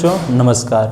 बच्चों नमस्कार।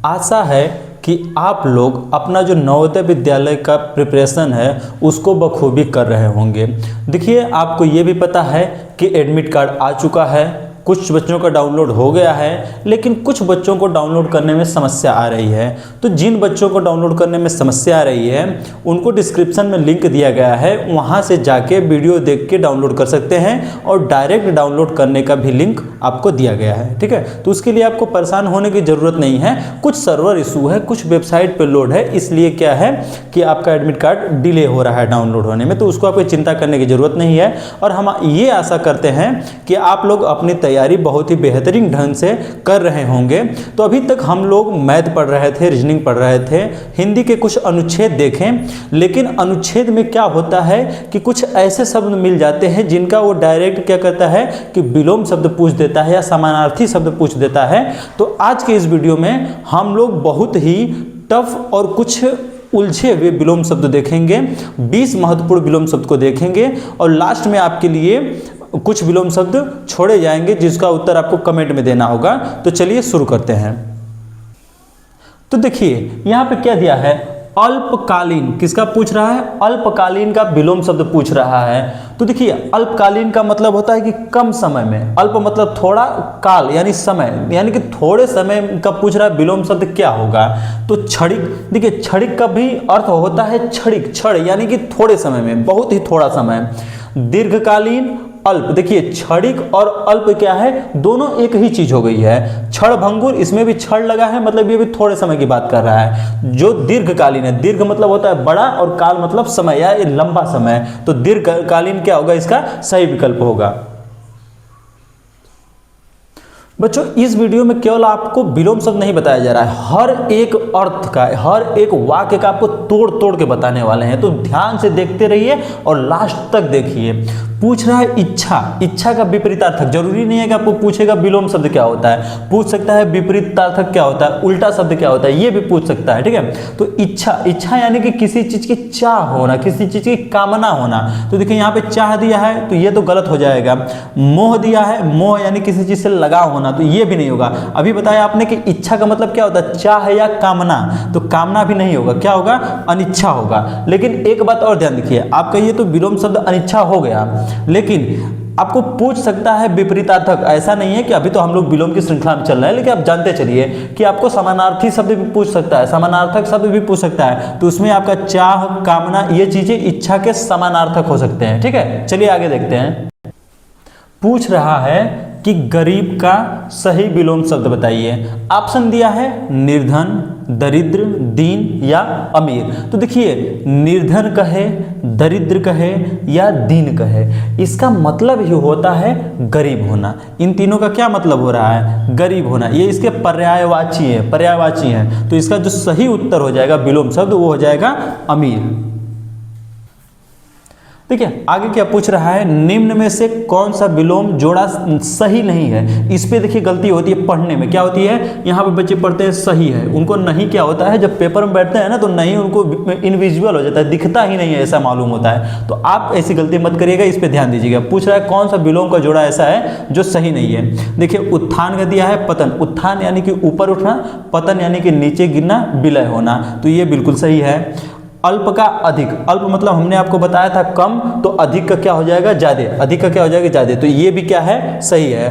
आशा है कि आप लोग अपना जो नवोदय विद्यालय का प्रिपरेशन है उसको बखूबी कर रहे होंगे। देखिए, आपको ये भी पता है कि एडमिट कार्ड आ चुका है, कुछ बच्चों का डाउनलोड हो गया है, लेकिन कुछ बच्चों को डाउनलोड करने में समस्या आ रही है। तो जिन बच्चों को डाउनलोड करने में समस्या आ रही है उनको डिस्क्रिप्शन में लिंक दिया गया है, वहाँ से जाके वीडियो देख के डाउनलोड कर सकते हैं और डायरेक्ट डाउनलोड करने का भी लिंक आपको दिया गया है। ठीक है, तो उसके लिए आपको परेशान होने की ज़रूरत नहीं है। कुछ सर्वर इशू है, कुछ वेबसाइट पर लोड है, इसलिए क्या है कि आपका एडमिट कार्ड डिले हो रहा है डाउनलोड होने में, तो उसको आपको चिंता करने की ज़रूरत नहीं है। और हम ये आशा करते हैं कि आप लोग अपनी तैयारी बहुत ही बेहतरीन ढंग से कर रहे होंगे। तो अभी तक हम लोग मैथ पढ़ रहे थे, रीजनिंग पढ़ रहे थे, हिंदी के कुछ अनुच्छेद देखें, लेकिन अनुच्छेद में क्या होता है कि कुछ ऐसे शब्द मिल जाते हैं जिनका वो डायरेक्ट क्या करता है कि विलोम शब्द पूछ देता है या समानार्थी शब्द पूछ देता है। तो आज के इस वीडियो में हम लोग बहुत ही टफ और कुछ उलझे हुए विलोम शब्द देखेंगे, 20 महत्वपूर्ण विलोम शब्द को देखेंगे और लास्ट में आपके लिए कुछ विलोम शब्द छोड़े जाएंगे जिसका उत्तर आपको कमेंट में देना होगा। तो चलिए शुरू करते हैं। तो देखिए यहाँ पे क्या दिया है, अल्पकालीन। किसका पूछ रहा है? अल्पकालीन का विलोम शब्द पूछ रहा है। तो देखिए, अल्पकालीन का मतलब होता है कि कम समय में, अल्प मतलब थोड़ा, काल यानी समय, यानी कि थोड़े समय का पूछ रहा है विलोम शब्द क्या होगा। तो क्षणिक, देखिए क्षणिक का भी अर्थ होता है क्षणिक, क्षण यानी कि थोड़े समय में, बहुत ही थोड़ा समय। दीर्घकालीन, अल्प। देखिए क्षणिक और अल्प क्या है, दोनों एक ही चीज हो गई है। क्षण भंगुर, इसमें भी क्षण लगा है, मतलब ये भी थोड़े समय की बात कर रहा है। जो दीर्घकालीन है, दीर्घ मतलब होता है बड़ा और काल मतलब समय या लंबा समय, तो दीर्घकालीन क्या होगा, इसका सही विकल्प होगा। बच्चों इस वीडियो में केवल आपको विलोम शब्द नहीं बताया जा रहा है, हर एक अर्थ का, हर एक वाक्य का आपको तोड़ तोड़ के बताने वाले हैं। तो ध्यान से देखते रहिए और लास्ट तक देखिए। पूछ रहा है इच्छा, इच्छा का विपरीतार्थक। जरूरी नहीं है कि आपको पूछेगा विलोम शब्द क्या होता है, पूछ सकता है विपरीतार्थक क्या होता है, उल्टा शब्द क्या होता है, ये भी पूछ सकता है। ठीक है, तो इच्छा, इच्छा यानी कि किसी चीज की चाह होना, किसी चीज की कामना होना। तो देखिए यहाँ पे चाह दिया है तो ये तो गलत हो जाएगा। मोह दिया है, मोह यानी किसी चीज से लगाव होना, तो ये भी नहीं होगा। अभी बताया आपने कि इच्छा का मतलब क्या होता है, चाह या कामना, तो कामना भी नहीं होगा, क्या होगा, अनिच्छा होगा। लेकिन एक बात और ध्यान रखिए, आप कहिए तो विलोम शब्द अनिच्छा हो गया, लेकिन आपको पूछ सकता है विपरीतार्थक। ऐसा नहीं है कि अभी तो हम लोग विलोम की श्रृंखला में चल रहे हैं, लेकिन आप जानते चलिए कि आपको समानार्थी शब्द भी पूछ सकता है, समानार्थक शब्द भी पूछ सकता है। तो उसमें आपका चाह, कामना, ये चीजें इच्छा के समानार्थक हो सकते हैं। ठीक है, चलिए आगे देखते हैं। पूछ रहा है कि गरीब का सही विलोम शब्द बताइए। ऑप्शन दिया है निर्धन, दरिद्र, दीन या अमीर। तो देखिए, निर्धन कहे, दरिद्र कहे या दीन कहे, इसका मतलब ही होता है गरीब होना। इन तीनों का क्या मतलब हो रहा है, गरीब होना। ये इसके पर्यायवाची है, पर्यायवाची है। तो इसका जो सही उत्तर हो जाएगा विलोम शब्द वो हो जाएगा अमीर। देखिए आगे क्या पूछ रहा है, निम्न में से कौन सा विलोम जोड़ा सही नहीं है। इस पे देखिए गलती होती है पढ़ने में, क्या होती है, यहाँ पे बच्चे पढ़ते हैं सही है, उनको नहीं क्या होता है, जब पेपर में बैठते हैं ना तो नहीं उनको इनविजिबल हो जाता है, दिखता ही नहीं है, ऐसा मालूम होता है। तो आप ऐसी गलती मत करिएगा, इस पे ध्यान दीजिएगा। पूछ रहा है कौन सा विलोम का जोड़ा ऐसा है जो सही नहीं है। देखिए उत्थान का दिया है पतन, उत्थान यानी कि ऊपर उठना, पतन यानी कि नीचे गिरना, विलय होना, तो ये बिल्कुल सही है। अल्प का अधिक, अल्प मतलब हमने आपको बताया था कम, तो अधिक का क्या हो जाएगा, ज्यादा, अधिक का क्या हो जाएगा, ज्यादा, तो ये भी क्या है, सही है।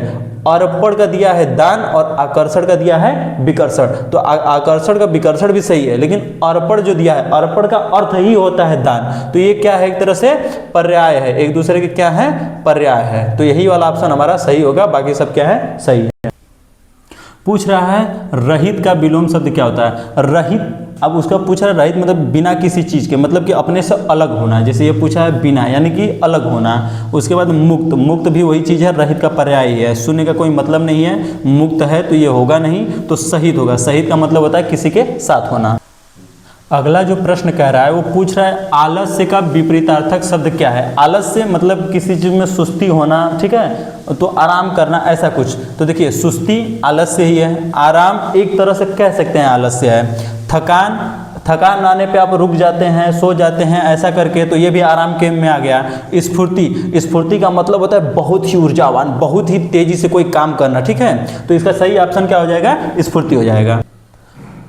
अर्पण का दिया है दान और आकर्षण का दिया है विकर्षण, तो आकर्षण का विकर्षण भी सही है, लेकिन अर्पण जो दिया है, अर्पण का अर्थ ही होता है दान, तो ये क्या है, एक तरह से पर्याय है, एक दूसरे के क्या है, पर्याय है। तो यही वाला ऑप्शन हमारा सही होगा, बाकी सब क्या है, सही है। पूछ रहा है रहित का विलोम शब्द क्या होता है। रहित, अब उसका पूछ रहा है रहित मतलब बिना किसी चीज़ के, मतलब कि अपने से अलग होना। जैसे ये पूछा है बिना यानी कि अलग होना। उसके बाद मुक्त, मुक्त भी वही चीज़ है, रहित का पर्याय है, शून्य का कोई मतलब नहीं है, मुक्त है तो ये होगा नहीं, तो सहित होगा। सहित का मतलब होता है किसी के साथ होना। अगला जो प्रश्न कह रहा है वो पूछ रहा है आलस्य का विपरीतार्थक शब्द क्या है। आलस्य मतलब किसी चीज में सुस्ती होना, ठीक है, तो आराम करना, ऐसा कुछ। तो देखिए सुस्ती आलस्य ही है, आराम एक तरह से कह सकते हैं आलस्य है। थकान, थकान आने पे आप रुक जाते हैं, सो जाते हैं, ऐसा करके, तो ये भी आराम के में आ गया। स्फूर्ति, स्फूर्ति का मतलब होता है बहुत ही ऊर्जावान, बहुत ही तेजी से कोई काम करना, ठीक है। तो इसका सही ऑप्शन क्या हो जाएगा, स्फूर्ति हो जाएगा।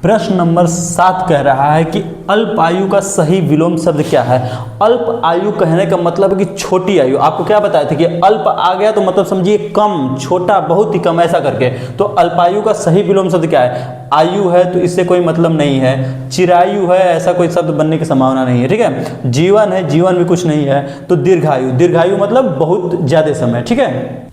प्रश्न नंबर 7 कह रहा है कि अल्प आयु का सही विलोम शब्द क्या है। अल्प आयु कहने का मतलब है कि छोटी आयु। आपको क्या बताया था कि अल्प आ गया तो मतलब समझिए कम, छोटा, बहुत ही कम, ऐसा करके। तो अल्पायु का सही विलोम शब्द क्या है। आयु है तो इससे कोई मतलब नहीं है, चिरायु है ऐसा कोई शब्द बनने की संभावना नहीं है, ठीक है। जीवन है, जीवन भी कुछ नहीं है, तो दीर्घायु, दीर्घायु मतलब बहुत ज्यादा समय, ठीक है।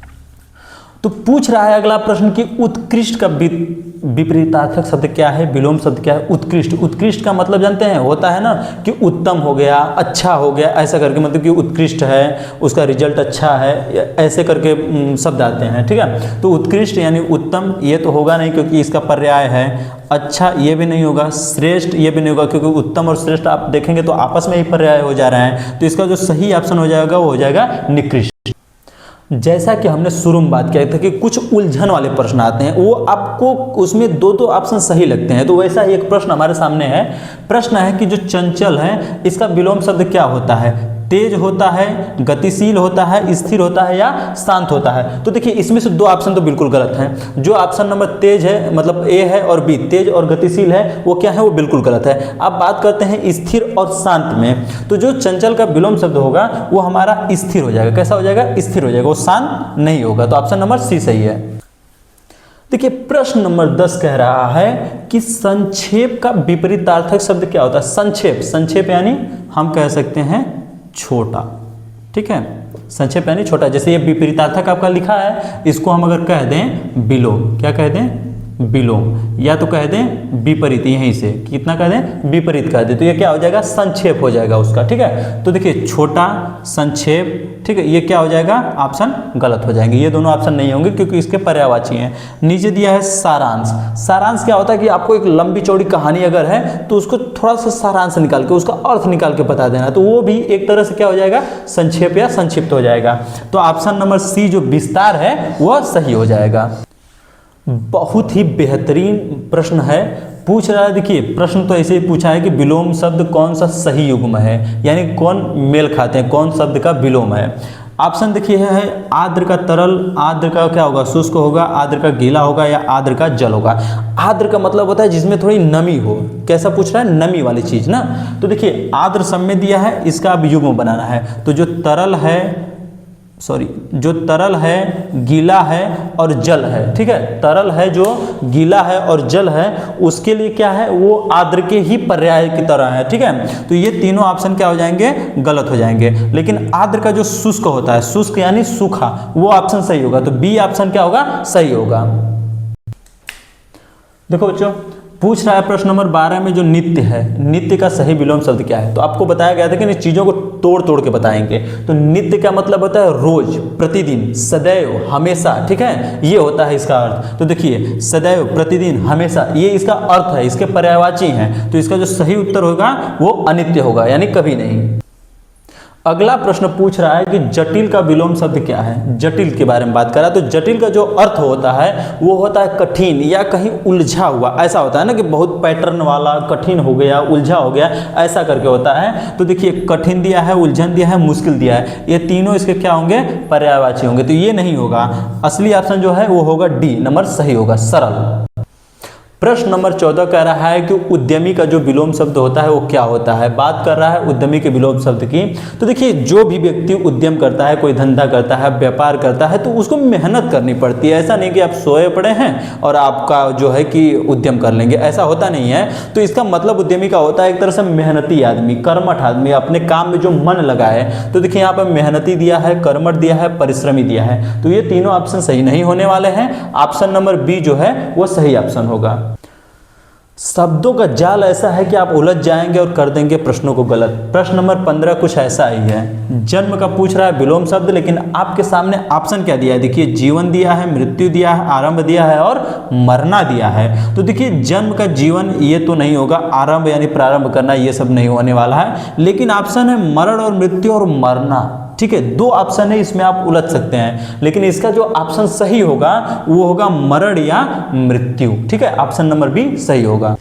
तो पूछ रहा है अगला प्रश्न कि उत्कृष्ट का विपरीतार्थक शब्द क्या है, विलोम शब्द क्या है। उत्कृष्ट, उत्कृष्ट का मतलब जानते हैं, होता है ना कि उत्तम हो गया, अच्छा हो गया, ऐसा करके, मतलब कि उत्कृष्ट है, उसका रिजल्ट अच्छा है, ऐसे करके शब्द आते हैं, ठीक है। तो उत्कृष्ट यानी उत्तम ये तो होगा नहीं क्योंकि इसका पर्याय है। अच्छा ये भी नहीं होगा, श्रेष्ठ ये भी नहीं होगा क्योंकि उत्तम और श्रेष्ठ आप देखेंगे तो आपस में ही पर्याय हो जा रहे हैं। तो इसका जो सही ऑप्शन हो जाएगा वो हो जाएगा निकृष्ट। जैसा कि हमने शुरू में बात किया था कि कुछ उलझन वाले प्रश्न आते हैं, वो आपको उसमें दो ऑप्शन सही लगते हैं, तो वैसा ही एक प्रश्न हमारे सामने है। प्रश्न है कि जो चंचल है इसका विलोम शब्द क्या होता है। तेज होता है, गतिशील होता है, स्थिर होता है या शांत होता है। तो देखिए इसमें से दो ऑप्शन तो बिल्कुल गलत हैं। जो ऑप्शन नंबर तेज है, मतलब ए है और बी, तेज और गतिशील है, वो क्या है, वो बिल्कुल गलत है। अब बात करते हैं स्थिर और शांत में। तो जो चंचल का विलोम शब्द होगा वो हमारा स्थिर हो जाएगा। कैसा हो जाएगा, स्थिर हो जाएगा, वो शांत नहीं होगा। तो ऑप्शन नंबर सी सही है। देखिए प्रश्न नंबर 10 कह रहा है कि संक्षेप का विपरीतार्थक शब्द क्या होता है। संक्षेप, संक्षेप यानी हम कह सकते हैं छोटा, ठीक है। संक्षेप यानी छोटा। जैसे ये विपरीतार्थक आपका लिखा है, इसको हम अगर कह दें विलोम, क्या कह दें, विलोम, या तो कह दें विपरीत, यहीं से कितना कह दें, विपरीत कह दें, तो ये क्या हो जाएगा, संक्षेप हो जाएगा उसका, ठीक है। तो देखिए छोटा, संक्षेप, ठीक है, ये क्या हो जाएगा, ऑप्शन गलत हो जाएंगे। ये दोनों ऑप्शन नहीं होंगे क्योंकि इसके पर्यायवाची हैं। नीचे दिया है सारांश। सारांश क्या होता है कि आपको एक लंबी चौड़ी कहानी अगर है तो उसको थोड़ा सा सारांश निकाल के, उसका अर्थ निकाल के बता देना, तो वो भी एक तरह से क्या हो जाएगा, संक्षेप या संक्षिप्त हो जाएगा। तो ऑप्शन नंबर सी जो विस्तार है वह सही हो जाएगा। बहुत ही बेहतरीन प्रश्न है, पूछ रहा है। देखिए प्रश्न तो ऐसे ही पूछा है कि विलोम शब्द कौन सा सही युग्म है, यानी कौन मेल खाते हैं, कौन शब्द का विलोम है। ऑप्शन देखिए है आर्द्र का तरल, आर्द्र का क्या होगा, शुष्क होगा, आर्द्र का गीला होगा या आर्द्र का जल होगा। आर्द्र का मतलब होता है जिसमें थोड़ी नमी हो। कैसा पूछ रहा है, नमी वाली चीज ना। तो देखिए आर्द्र सब में दिया है, इसका अब युग्म बनाना है। तो जो तरल है, जो तरल है, गीला है और जल है, ठीक है। तरल है, जो गीला है और जल है, उसके लिए क्या है, वो आर्द्र के ही पर्याय की तरह है, ठीक है। तो ये तीनों ऑप्शन क्या हो जाएंगे, गलत हो जाएंगे। लेकिन आर्द्र का जो शुष्क होता है, शुष्क यानी सूखा, वो ऑप्शन सही होगा। तो बी ऑप्शन क्या होगा, सही होगा। देखो बच्चों पूछ रहा है प्रश्न नंबर 12 में जो नित्य है, नित्य का सही विलोम शब्द क्या है। तो आपको बताया गया था कि इन चीजों को तोड़ तोड़ के बताएंगे। तो नित्य का मतलब होता है रोज, प्रतिदिन, सदैव, हमेशा, ठीक है, ये होता है इसका अर्थ। तो देखिए सदैव, प्रतिदिन, हमेशा, ये इसका अर्थ है, इसके पर्यायवाची हैं। तो इसका जो सही उत्तर होगा वो अनित्य होगा, यानी कभी नहीं। अगला प्रश्न पूछ रहा है कि जटिल का विलोम शब्द क्या है। जटिल के बारे में बात करा तो जटिल का जो अर्थ होता है वो होता है कठिन या कहीं उलझा हुआ। ऐसा होता है ना कि बहुत पैटर्न वाला, कठिन हो गया, उलझा हो गया, ऐसा करके होता है। तो देखिए कठिन दिया है, उलझन दिया है, मुश्किल दिया है, ये तीनों इसके क्या होंगे, पर्यायवाची होंगे। तो ये नहीं होगा, असली ऑप्शन जो है वो होगा डी नंबर सही होगा, सरल। प्रश्न नंबर 14 कह रहा है कि उद्यमी का जो विलोम शब्द होता है वो क्या होता है। बात कर रहा है उद्यमी के विलोम शब्द की। तो देखिए जो भी व्यक्ति उद्यम करता है, कोई धंधा करता है, व्यापार करता है, तो उसको मेहनत करनी पड़ती है। ऐसा नहीं कि आप सोए पड़े हैं और आपका जो है कि उद्यम कर लेंगे, ऐसा होता नहीं है। तो इसका मतलब उद्यमी का होता है एक तरह से मेहनती आदमी, कर्मठ आदमी, अपने काम में जो मन लगाए। तो देखिए यहाँ पर मेहनती दिया है, कर्मठ दिया है, परिश्रमी दिया है। तो ये तीनों ऑप्शन सही नहीं होने वाले हैं। ऑप्शन नंबर बी जो है वो सही ऑप्शन होगा। शब्दों का जाल ऐसा है कि आप उलझ जाएंगे और कर देंगे प्रश्नों को गलत। प्रश्न नंबर 15 कुछ ऐसा ही है। जन्म का पूछ रहा है विलोम शब्द, लेकिन आपके सामने ऑप्शन क्या दिया है, देखिए जीवन दिया है, मृत्यु दिया है, आरंभ दिया है और मरना दिया है। तो देखिए जन्म का जीवन ये तो नहीं होगा, आरंभ यानी प्रारंभ करना ये सब नहीं होने वाला है। लेकिन ऑप्शन है मरण और मृत्यु और मरना, ठीक है, दो ऑप्शन है, इसमें आप उलझ सकते हैं। लेकिन इसका जो ऑप्शन सही होगा वो होगा मरण या मृत्यु, ठीक है, ऑप्शन नंबर बी सही होगा।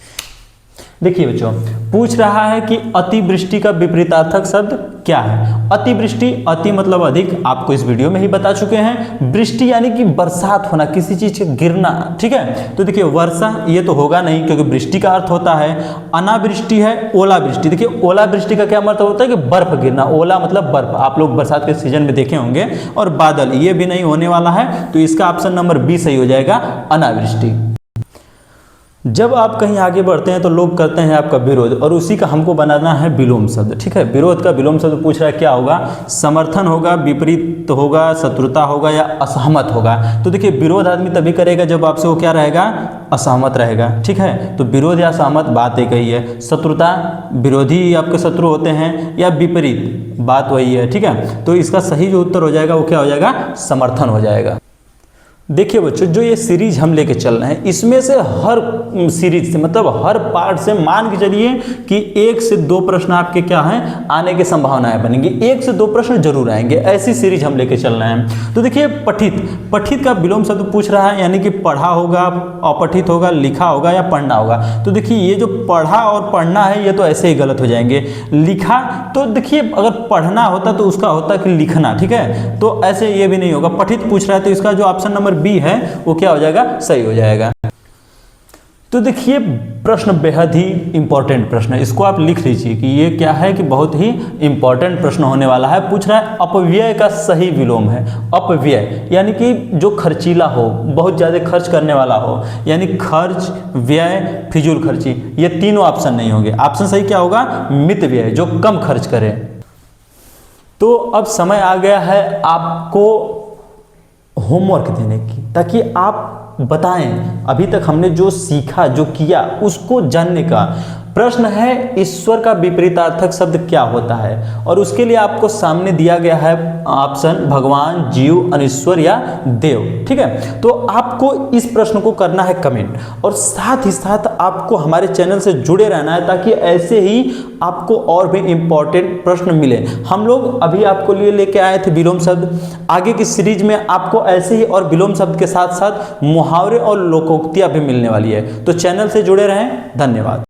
देखिए बच्चों, पूछ रहा है कि अतिवृष्टि का विपरीतार्थक शब्द क्या है। अतिवृष्टि, अति मतलब अधिक, आपको इस वीडियो में ही बता चुके हैं। वृष्टि यानी कि बरसात होना, किसी चीज का गिरना, ठीक है। तो देखिए वर्षा ये तो होगा नहीं, क्योंकि वृष्टि का अर्थ होता है। अनावृष्टि है ओलावृष्टि। देखिए ओलावृष्टि का क्या मतलब होता है कि बर्फ गिरना, ओला मतलब बर्फ, आप लोग बरसात के सीजन में देखे होंगे। और बादल, ये भी नहीं होने वाला है, तो इसका ऑप्शन नंबर बी सही हो जाएगा, अनावृष्टि। जब आप कहीं आगे बढ़ते हैं तो लोग करते हैं आपका विरोध, और उसी का हमको बनाना है विलोम शब्द, ठीक है। विरोध का विलोम शब्द पूछ रहा है, क्या होगा? समर्थन होगा, विपरीत होगा, शत्रुता होगा या असहमत होगा। तो देखिए विरोध आदमी तभी करेगा जब आपसे वो क्या रहेगा, असहमत रहेगा, ठीक है। तो विरोध या सहमत बात एक ही है। शत्रुता, विरोधी आपके शत्रु होते हैं, या विपरीत, बात वही है, ठीक है। तो इसका सही जो उत्तर हो जाएगा वो क्या हो जाएगा, समर्थन हो जाएगा। देखिए बच्चों, जो ये सीरीज हम लेके चल रहे हैं, इसमें से हर सीरीज से मतलब हर पार्ट से मान के चलिए कि 1 से 2 प्रश्न आपके क्या हैं, आने की संभावनाएं बनेंगी। 1 से 2 प्रश्न जरूर आएंगे, ऐसी सीरीज हम लेके चल रहे हैं। तो देखिए पठित, पठित का विलोम शब्द पूछ रहा है, यानी कि पढ़ा होगा, अपठित होगा, लिखा होगा या पढ़ना होगा। तो देखिए ये जो पढ़ा और पढ़ना है, ये तो ऐसे ही गलत हो जाएंगे। लिखा, तो देखिए अगर पढ़ना होता तो उसका होता कि लिखना, ठीक है। तो ऐसे ये भी नहीं होगा। पठित पूछ रहा है, तो इसका जो ऑप्शन नंबर बी है वो क्या हो जाएगा, सही हो जाएगा। तो देखिए प्रश्न बेहद ही इंपॉर्टेंट प्रश्न है, इसको आप लिख लीजिए कि ये क्या है, कि बहुत ही इंपॉर्टेंट प्रश्न होने वाला है। पूछ रहा है अपव्यय का सही विलोम है। अपव्यय यानी कि जो खर्चीला हो, बहुत ज्यादा खर्च करने वाला हो, यानी खर्च, व्यय, फिजूल खर्ची, ये तीनों ऑप्शन नहीं होंगे। ऑप्शन सही क्या होगा, मित व्यय, जो कम खर्च करे। तो अब समय आ गया है आपको होमवर्क देने की, ताकि आप बताएं अभी तक हमने जो सीखा, जो किया, उसको जानने का। प्रश्न है ईश्वर का विपरीतार्थक शब्द क्या होता है, और उसके लिए आपको सामने दिया गया है ऑप्शन भगवान, जीव, अनिश्वर या देव, ठीक है। तो आपको इस प्रश्न को करना है कमेंट, और साथ ही साथ आपको हमारे चैनल से जुड़े रहना है, ताकि ऐसे ही आपको और भी इंपॉर्टेंट प्रश्न मिले। हम लोग अभी आपको लिए लेके आए थे विलोम शब्द, आगे की सीरीज में आपको ऐसे ही और विलोम शब्द के साथ साथ मुहावरे और लोकोक्तियां भी मिलने वाली है। तो चैनल से जुड़े रहें। धन्यवाद।